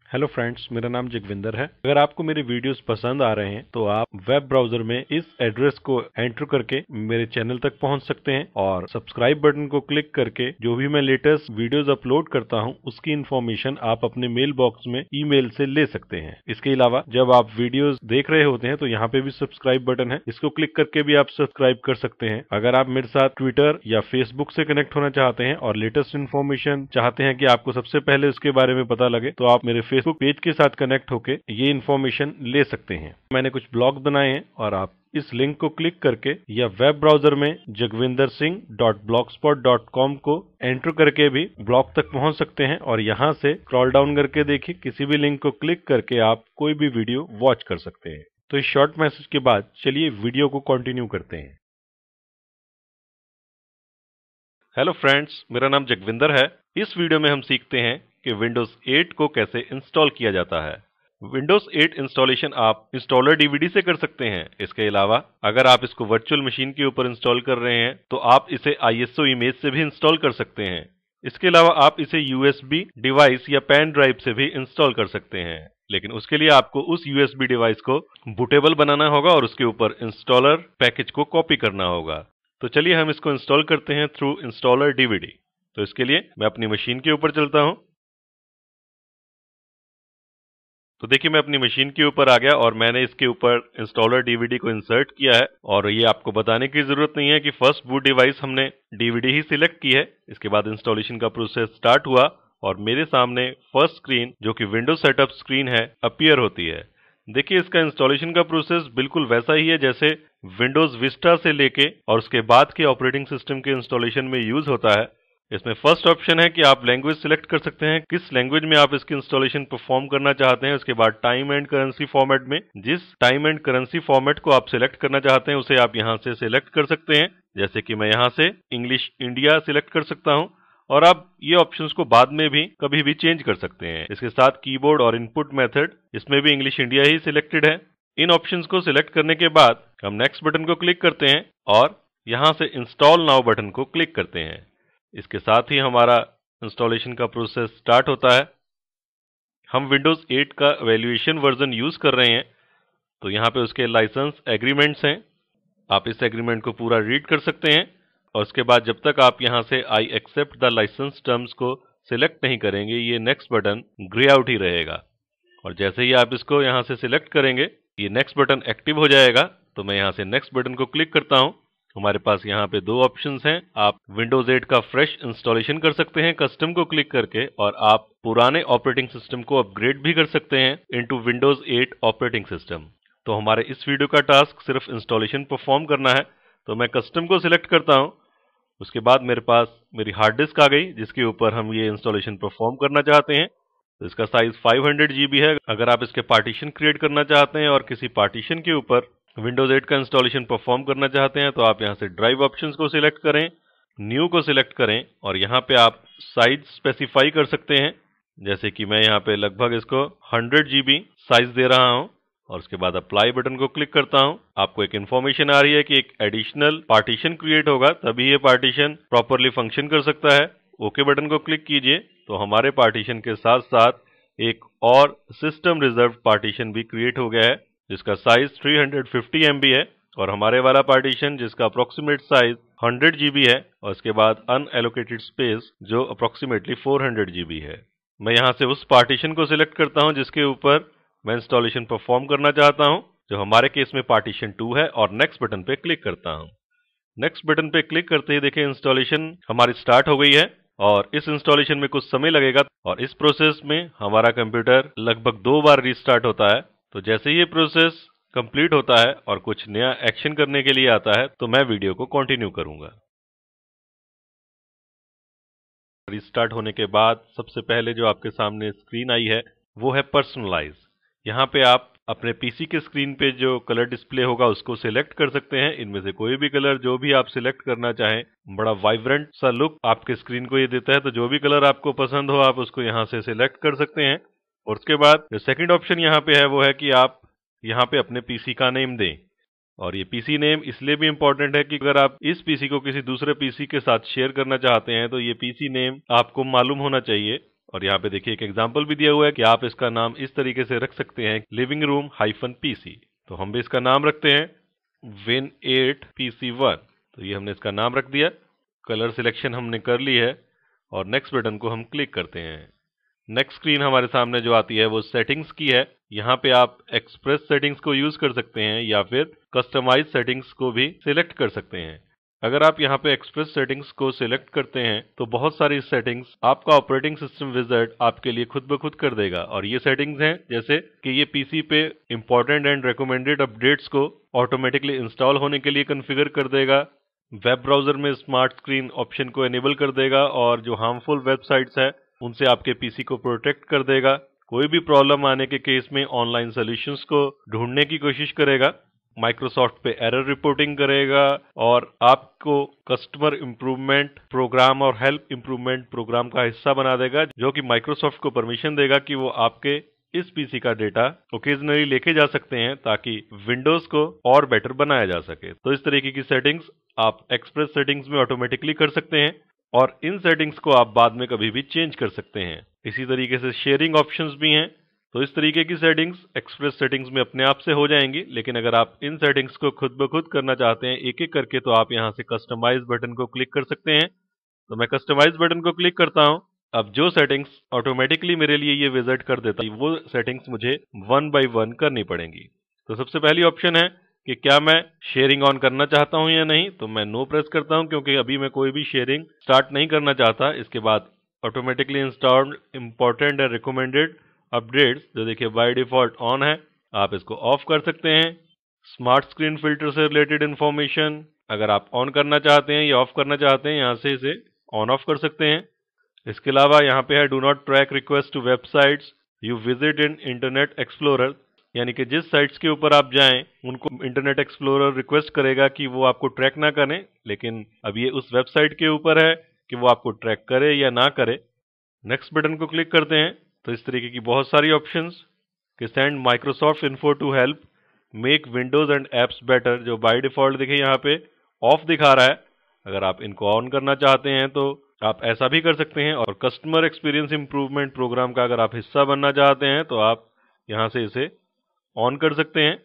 Hello friends, मेरा नाम जगविंदर है। अगर आपको मेरे वीडियोस पसंद आ रहे हैं तो आप वेब ब्राउजर में इस एड्रेस को एंटर करके मेरे चैनल तक पहुंच सकते हैं और सब्सक्राइब बटन को क्लिक करके जो भी मैं लेटेस्ट वीडियोस अपलोड करता हूं उसकी इन्फॉर्मेशन आप अपने मेल बॉक्स में ईमेल से ले सकते हैं। इसके अलावा जब आप वीडियोस देख रहे होते हैं तो यहाँ पे भी सब्सक्राइब बटन है, इसको क्लिक करके भी आप सब्सक्राइब कर सकते हैं। अगर आप मेरे साथ ट्विटर या फेसबुक से कनेक्ट होना चाहते हैं और लेटेस्ट इन्फॉर्मेशन चाहते हैं कि आपको सबसे पहले उसके बारे में पता लगे तो आप मेरे फेसबुक पेज के साथ कनेक्ट होके ये इन्फॉर्मेशन ले सकते हैं। मैंने कुछ ब्लॉग बनाए हैं और आप इस लिंक को क्लिक करके या वेब ब्राउजर में jagvindarsingh.blogspot.com को एंटर करके भी ब्लॉग तक पहुंच सकते हैं और यहां से स्क्रॉल डाउन करके देखिए किसी भी लिंक को क्लिक करके आप कोई भी वीडियो वॉच कर सकते हैं। तो इस शॉर्ट मैसेज के बाद चलिए वीडियो को कंटिन्यू करते हैं। हेलो फ्रेंड्स, मेरा नाम जगविंदर है। इस वीडियो में हम सीखते हैं कि विंडोज 8 को कैसे इंस्टॉल किया जाता है। विंडोज 8 इंस्टॉलेशन आप इंस्टॉलर डीवीडी से कर सकते हैं। इसके अलावा अगर आप इसको वर्चुअल मशीन के ऊपर इंस्टॉल कर रहे हैं तो आप इसे ISO इमेज से भी इंस्टॉल कर सकते हैं। इसके अलावा आप इसे USB डिवाइस या पेन ड्राइव से भी इंस्टॉल कर सकते हैं, लेकिन उसके लिए आपको उस USB डिवाइस को बूटेबल बनाना होगा और उसके ऊपर इंस्टॉलर पैकेज को कॉपी करना होगा। तो चलिए हम इसको इंस्टॉल करते हैं थ्रू इंस्टॉलर डीवीडी। तो इसके लिए मैं अपनी मशीन के ऊपर चलता हूं। तो देखिए मैं अपनी मशीन के ऊपर आ गया और मैंने इसके ऊपर इंस्टॉलर डीवीडी को इंसर्ट किया है। और ये आपको बताने की जरूरत नहीं है कि फर्स्ट बूट डिवाइस हमने डीवीडी ही सिलेक्ट की है। इसके बाद इंस्टॉलेशन का प्रोसेस स्टार्ट हुआ और मेरे सामने फर्स्ट स्क्रीन जो कि विंडोज सेटअप स्क्रीन है अपीयर होती है। देखिए इसका इंस्टॉलेशन का प्रोसेस बिल्कुल वैसा ही है जैसे विंडोज विस्टा से लेके और उसके बाद के ऑपरेटिंग सिस्टम के इंस्टॉलेशन में यूज होता है। इसमें फर्स्ट ऑप्शन है कि आप लैंग्वेज सिलेक्ट कर सकते हैं, किस लैंग्वेज में आप इसकी इंस्टॉलेशन परफॉर्म करना चाहते हैं। उसके बाद टाइम एंड करेंसी फॉर्मेट में जिस टाइम एंड करेंसी फॉर्मेट को आप सिलेक्ट करना चाहते हैं उसे आप यहां से सिलेक्ट कर सकते हैं। जैसे कि मैं यहां से इंग्लिश इंडिया सिलेक्ट कर सकता हूं और आप ये ऑप्शंस को बाद में भी कभी भी चेंज कर सकते हैं। इसके साथ कीबोर्ड और इनपुट मेथड, इसमें भी इंग्लिश इंडिया ही सिलेक्टेड है। इन ऑप्शंस को सिलेक्ट करने के बाद हम नेक्स्ट बटन को क्लिक करते हैं और यहां से इंस्टॉल नाउ बटन को क्लिक करते हैं। इसके साथ ही हमारा इंस्टॉलेशन का प्रोसेस स्टार्ट होता है। हम विंडोज 8 का वैल्यूएशन वर्जन यूज कर रहे हैं तो यहाँ पे उसके लाइसेंस एग्रीमेंट्स हैं। आप इस एग्रीमेंट को पूरा रीड कर सकते हैं और उसके बाद जब तक आप यहाँ से I accept the license terms को सिलेक्ट नहीं करेंगे ये नेक्स्ट बटन ग्रे आउट ही रहेगा। और जैसे ही आप इसको यहाँ से सिलेक्ट करेंगे ये नेक्स्ट बटन एक्टिव हो जाएगा। तो मैं यहाँ से नेक्स्ट बटन को क्लिक करता हूँ। हमारे पास यहाँ पे दो ऑप्शंस हैं। आप विंडोज 8 का फ्रेश इंस्टॉलेशन कर सकते हैं कस्टम को क्लिक करके और आप पुराने ऑपरेटिंग सिस्टम को अपग्रेड भी कर सकते हैं इनटू विंडोज 8 ऑपरेटिंग सिस्टम। तो हमारे इस वीडियो का टास्क सिर्फ इंस्टॉलेशन परफॉर्म करना है। तो मैं कस्टम को सिलेक्ट करता हूँ। उसके बाद मेरे पास मेरी हार्ड डिस्क आ गई जिसके ऊपर हम ये इंस्टॉलेशन परफॉर्म करना चाहते हैं। तो इसका साइज 500 GB है। अगर आप इसके पार्टीशन क्रिएट करना चाहते हैं और किसी पार्टीशन के ऊपर विंडोज 8 का इंस्टॉलेशन परफॉर्म करना चाहते हैं तो आप यहां से ड्राइव ऑप्शंस को सिलेक्ट करें, न्यू को सिलेक्ट करें और यहां पे आप साइज स्पेसिफाई कर सकते हैं। जैसे कि मैं यहां पे लगभग इसको 100 GB साइज दे रहा हूं और उसके बाद अप्लाई बटन को क्लिक करता हूं। आपको एक इन्फॉर्मेशन आ रही है कि एक एडिशनल पार्टीशन क्रिएट होगा तभी ये पार्टीशन प्रॉपरली फंक्शन कर सकता है। ओके बटन को क्लिक कीजिए तो हमारे पार्टीशन के साथ साथ एक और सिस्टम रिजर्व पार्टीशन भी क्रिएट हो गया है जिसका साइज 350 MB है और हमारे वाला पार्टीशन जिसका अप्रोक्सीमेट साइज 100 GB है और उसके बाद अनएलोकेटेड स्पेस जो अप्रोक्सीमेटली 400 GB है। मैं यहां से उस पार्टीशन को सिलेक्ट करता हूं जिसके ऊपर मैं इंस्टॉलेशन परफॉर्म करना चाहता हूं, जो हमारे केस में पार्टीशन 2 है और नेक्स्ट बटन पे क्लिक करता हूं। नेक्स्ट बटन पे क्लिक करते ही देखिए इंस्टॉलेशन हमारी स्टार्ट हो गई है और इस इंस्टॉलेशन में कुछ समय लगेगा और इस प्रोसेस में हमारा कंप्यूटर लगभग 2 बार रीस्टार्ट होता है। तो जैसे ही ये प्रोसेस कंप्लीट होता है और कुछ नया एक्शन करने के लिए आता है तो मैं वीडियो को कंटिन्यू करूंगा। रीस्टार्ट होने के बाद सबसे पहले जो आपके सामने स्क्रीन आई है वो है पर्सनलाइज। यहाँ पे आप अपने पीसी के स्क्रीन पे जो कलर डिस्प्ले होगा उसको सिलेक्ट कर सकते हैं। इनमें से कोई भी कलर जो भी आप सिलेक्ट करना चाहें, बड़ा वाइब्रेंट सा लुक आपके स्क्रीन को ये देता है। तो जो भी कलर आपको पसंद हो आप उसको यहाँ से सिलेक्ट कर सकते हैं। और उसके बाद जो सेकंड ऑप्शन यहाँ पे है वो है कि आप यहाँ पे अपने पीसी का नेम दें। और ये पीसी नेम इसलिए भी इंपॉर्टेंट है कि अगर आप इस पीसी को किसी दूसरे पीसी के साथ शेयर करना चाहते हैं तो ये पीसी नेम आपको मालूम होना चाहिए और यहाँ पे देखिए एक एग्जाम्पल भी दिया हुआ है कि आप इसका नाम इस तरीके से रख सकते हैं, लिविंग रूम -PC। तो हम भी इसका नाम रखते हैं Win8PC1। तो ये हमने इसका नाम रख दिया। कलर सिलेक्शन हमने कर ली है और नेक्स्ट बटन को हम क्लिक करते हैं। नेक्स्ट स्क्रीन हमारे सामने जो आती है वो सेटिंग्स की है। यहाँ पे आप एक्सप्रेस सेटिंग्स को यूज कर सकते हैं या फिर कस्टमाइज सेटिंग्स को भी सिलेक्ट कर सकते हैं। अगर आप यहाँ पे एक्सप्रेस सेटिंग्स को सिलेक्ट करते हैं तो बहुत सारी सेटिंग्स आपका ऑपरेटिंग सिस्टम विजार्ड आपके लिए खुद ब खुद कर देगा। और ये सेटिंग्स हैं जैसे कि ये पीसी पे इंपॉर्टेंट एंड रिकमेंडेड अपडेट्स को ऑटोमेटिकली इंस्टॉल होने के लिए कॉन्फ़िगर कर देगा, वेब ब्राउजर में स्मार्ट स्क्रीन ऑप्शन को एनेबल कर देगा और जो हार्मफुल वेबसाइट्स है उनसे आपके पीसी को प्रोटेक्ट कर देगा। कोई भी प्रॉब्लम आने के केस में ऑनलाइन सॉल्यूशंस को ढूंढने की कोशिश करेगा, माइक्रोसॉफ्ट पे एरर रिपोर्टिंग करेगा और आपको कस्टमर इंप्रूवमेंट प्रोग्राम और हेल्प इंप्रूवमेंट प्रोग्राम का हिस्सा बना देगा, जो कि माइक्रोसॉफ्ट को परमिशन देगा कि वो आपके इस पीसी का डेटा ओकेजनली लेके जा सकते हैं ताकि विंडोज को और बेटर बनाया जा सके। तो इस तरीके की सेटिंग्स आप एक्सप्रेस सेटिंग्स में ऑटोमेटिकली कर सकते हैं और इन सेटिंग्स को आप बाद में कभी भी चेंज कर सकते हैं। इसी तरीके से शेयरिंग ऑप्शंस भी हैं। तो इस तरीके की सेटिंग्स एक्सप्रेस सेटिंग्स में अपने आप से हो जाएंगी, लेकिन अगर आप इन सेटिंग्स को खुद ब खुद करना चाहते हैं एक एक करके तो आप यहां से कस्टमाइज बटन को क्लिक कर सकते हैं। तो मैं कस्टमाइज बटन को क्लिक करता हूं। अब जो सेटिंग्स ऑटोमेटिकली मेरे लिए ये विजिट कर देता है वो सेटिंग्स मुझे 1 बाय 1 करनी पड़ेंगी। तो सबसे पहली ऑप्शन है कि क्या मैं शेयरिंग ऑन करना चाहता हूं या नहीं। तो मैं नो प्रेस करता हूं क्योंकि अभी मैं कोई भी शेयरिंग स्टार्ट नहीं करना चाहता। इसके बाद automatically installed important and recommended updates जो देखिए बाय डिफॉल्ट ऑन है, आप इसको ऑफ कर सकते हैं। स्मार्ट स्क्रीन फिल्टर से रिलेटेड इंफॉर्मेशन अगर आप ऑन करना चाहते हैं या ऑफ करना चाहते हैं, यहां से इसे ऑन ऑफ कर सकते हैं। इसके अलावा यहाँ पे है do not track request to websites you visit in Internet Explorer, यानी कि जिस साइट्स के ऊपर आप जाएं उनको इंटरनेट एक्सप्लोरर रिक्वेस्ट करेगा कि वो आपको ट्रैक ना करें, लेकिन अब ये उस वेबसाइट के ऊपर है कि वो आपको ट्रैक करे या ना करे। नेक्स्ट बटन को क्लिक करते हैं तो इस तरीके की बहुत सारी ऑप्शंस कि send Microsoft info to help make Windows and apps better, जो बाय डिफॉल्ट देखिए यहाँ पे ऑफ दिखा रहा है। अगर आप इनको ऑन करना चाहते हैं तो आप ऐसा भी कर सकते हैं। और कस्टमर एक्सपीरियंस इंप्रूवमेंट प्रोग्राम का अगर आप हिस्सा बनना चाहते हैं तो आप यहां से इसे ऑन कर सकते हैं।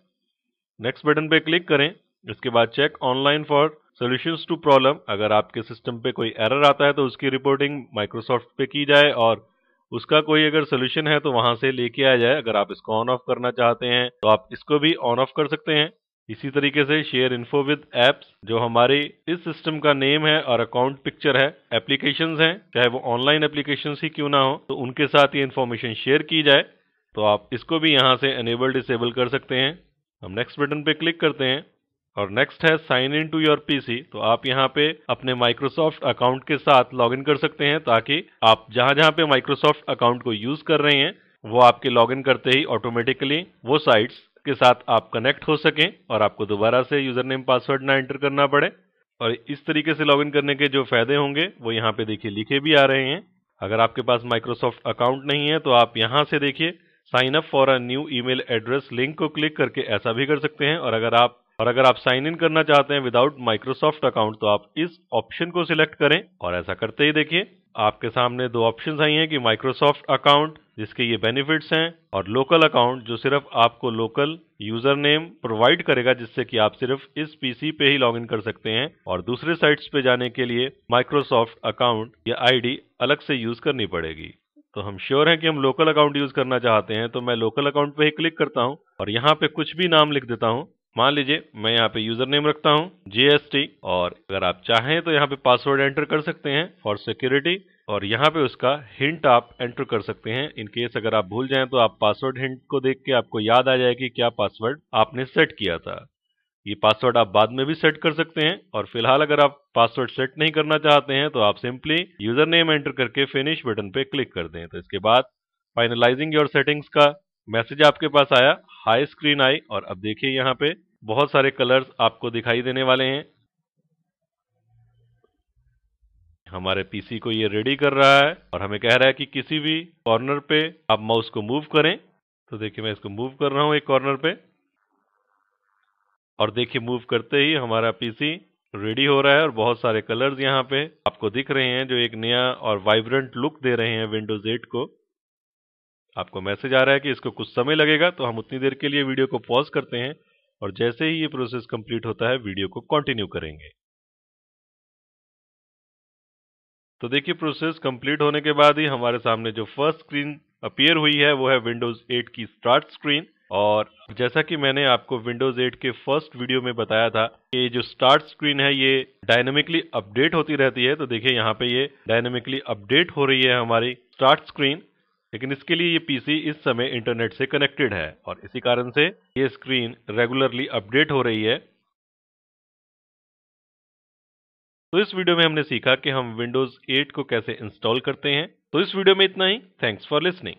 नेक्स्ट बटन पे क्लिक करें। इसके बाद check online for solutions to problem, अगर आपके सिस्टम पे कोई एरर आता है तो उसकी रिपोर्टिंग माइक्रोसॉफ्ट पे की जाए और उसका कोई अगर सोल्यूशन है तो वहां से लेके आ जाए। अगर आप इसको ऑन ऑफ करना चाहते हैं तो आप इसको भी ऑन ऑफ कर सकते हैं। इसी तरीके से शेयर इन्फो विद एप्स, जो हमारे इस सिस्टम का नेम है और अकाउंट पिक्चर है, एप्लीकेशंस हैं, चाहे वो ऑनलाइन एप्लीकेशंस ही क्यों ना हो, तो उनके साथ ये इन्फॉर्मेशन शेयर की जाए। तो आप इसको भी यहां से एनेबल डिसेबल कर सकते हैं। हम नेक्स्ट बटन पे क्लिक करते हैं और नेक्स्ट है sign in to your PC. तो आप यहाँ पे अपने माइक्रोसॉफ्ट अकाउंट के साथ लॉगिन कर सकते हैं ताकि आप जहां जहां पे माइक्रोसॉफ्ट अकाउंट को यूज कर रहे हैं वो आपके लॉगिन करते ही ऑटोमेटिकली वो साइट्स के साथ आप कनेक्ट हो सकें और आपको दोबारा से यूजर नेम पासवर्ड ना एंटर करना पड़े। और इस तरीके से लॉगिन करने के जो फायदे होंगे वो यहाँ पे देखिए लिखे भी आ रहे हैं। अगर आपके पास माइक्रोसॉफ्ट अकाउंट नहीं है तो आप यहाँ से देखिए sign up for a new email address link को क्लिक करके ऐसा भी कर सकते हैं। और अगर आप साइन इन करना चाहते हैं विदाउट माइक्रोसॉफ्ट अकाउंट तो आप इस ऑप्शन को सिलेक्ट करें और ऐसा करते ही देखिए आपके सामने दो ऑप्शंस आई हैं कि माइक्रोसॉफ्ट अकाउंट जिसके ये बेनिफिट्स हैं और लोकल अकाउंट जो सिर्फ आपको लोकल यूजर नेम प्रोवाइड करेगा जिससे कि आप सिर्फ इस पीसी पे ही लॉगिन कर सकते हैं और दूसरे साइट्स पे जाने के लिए माइक्रोसॉफ्ट अकाउंट या आईडी अलग से यूज करनी पड़ेगी। तो हम श्योर हैं कि हम लोकल अकाउंट यूज करना चाहते हैं, तो मैं लोकल अकाउंट पे ही क्लिक करता हूं और यहाँ पे कुछ भी नाम लिख देता हूं। मान लीजिए मैं यहाँ पे यूजर नेम रखता हूँ JST और अगर आप चाहें तो यहाँ पे पासवर्ड एंटर कर सकते हैं फॉर सिक्योरिटी और यहाँ पे उसका हिंट आप एंटर कर सकते हैं। इन केस अगर आप भूल जाएं तो आप पासवर्ड हिंट को देख के आपको याद आ जाए कि क्या पासवर्ड आपने सेट किया था। ये पासवर्ड आप बाद में भी सेट कर सकते हैं और फिलहाल अगर आप पासवर्ड सेट नहीं करना चाहते हैं तो आप सिंपली यूजर नेम एंटर करके फिनिश बटन पे क्लिक कर दें। तो इसके बाद फाइनलाइजिंग योर सेटिंग्स का मैसेज आपके पास आया, हाई स्क्रीन आई और अब देखिए यहाँ पे बहुत सारे कलर्स आपको दिखाई देने वाले हैं। हमारे पीसी को ये रेडी कर रहा है और हमें कह रहा है कि किसी भी कॉर्नर पे आप माउस को मूव करें। तो देखिए मैं इसको मूव कर रहा हूं एक कॉर्नर पे और देखिए मूव करते ही हमारा पीसी रेडी हो रहा है और बहुत सारे कलर्स यहाँ पे आपको दिख रहे हैं जो एक नया और वाइब्रेंट लुक दे रहे हैं विंडोज 8 को। आपको मैसेज आ रहा है कि इसको कुछ समय लगेगा, तो हम उतनी देर के लिए वीडियो को पॉज करते हैं और जैसे ही ये प्रोसेस कंप्लीट होता है वीडियो को कंटिन्यू करेंगे। तो देखिए, प्रोसेस कंप्लीट होने के बाद ही हमारे सामने जो फर्स्ट स्क्रीन अपीयर हुई है वो है विंडोज 8 की स्टार्ट स्क्रीन। और जैसा कि मैंने आपको विंडोज 8 के फर्स्ट वीडियो में बताया था कि जो स्टार्ट स्क्रीन है ये डायनेमिकली अपडेट होती रहती है। तो देखिए यहाँ पे ये डायनेमिकली अपडेट हो रही है हमारी स्टार्ट स्क्रीन, लेकिन इसके लिए ये पीसी इस समय इंटरनेट से कनेक्टेड है और इसी कारण से ये स्क्रीन रेगुलरली अपडेट हो रही है। तो इस वीडियो में हमने सीखा कि हम विंडोज 8 को कैसे इंस्टॉल करते हैं। तो इस वीडियो में इतना ही। Thanks for listening.